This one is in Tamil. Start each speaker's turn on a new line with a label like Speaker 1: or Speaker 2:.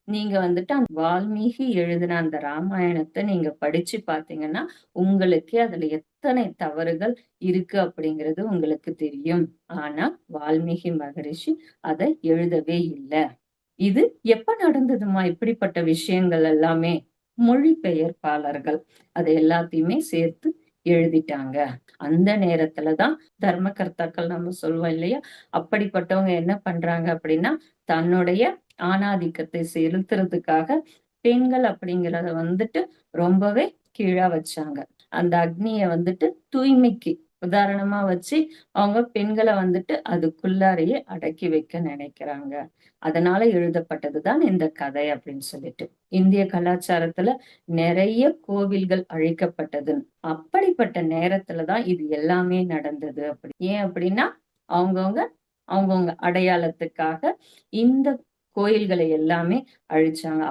Speaker 1: நீங்க வந்துட்டு அந்த வால்மீகி எழுதின அந்த ராமாயணத்த நீங்க படிச்சு பார்த்தீங்கன்னா, உங்களுக்கே அதுல எத்தனை தவறுகள் இருக்கு அப்படிங்கிறது உங்களுக்கு தெரியும். ஆனா, வால்மீகி மகரிஷி அத எழுதவே இல்ல. இது எப்ப நடந்ததும்மா இப்படிப்பட்ட விஷயங்கள் எல்லாமே? மொழிபெயர்ப்பாளர்கள் அத எல்லாத்தையுமே சேர்த்து எழுதிட்டாங்க. அந்த நேரத்துல தான் தர்மகர்த்தாக்கள் நம்ம சொல்வோம் இல்லையா? அப்படிப்பட்டவங்க என்ன பண்றாங்க அப்படின்னா, தன்னுடைய ஆணாதிக்கத்தை செலுத்துறதுக்காக பெண்கள் அப்படிங்கிறத வந்துட்டு ரொம்பவே கீழா வச்சாங்க. அந்த அக்னிய வந்துட்டு தூய்மைக்கு உதாரணமா வச்சு, அவங்க பெண்கள வந்துட்டு அதுக்குள்ளாரையே அடக்கி வைக்க நினைக்கிறாங்க. அதனால எழுதப்பட்டது தான் இந்த கதை அப்படின்னு சொல்லிட்டு. இந்திய கலாச்சாரத்துல நெறைய கோவில்கள் அழிக்கப்பட்டது. அப்படிப்பட்ட நேரத்துல தான் இது எல்லாமே நடந்தது அப்படி. ஏன் அப்படின்னா, அவங்கவங்க அவங்கவங்க அடையாளத்துக்காக இந்த கோயில்களை எல்லாமே அழிச்சாங்க.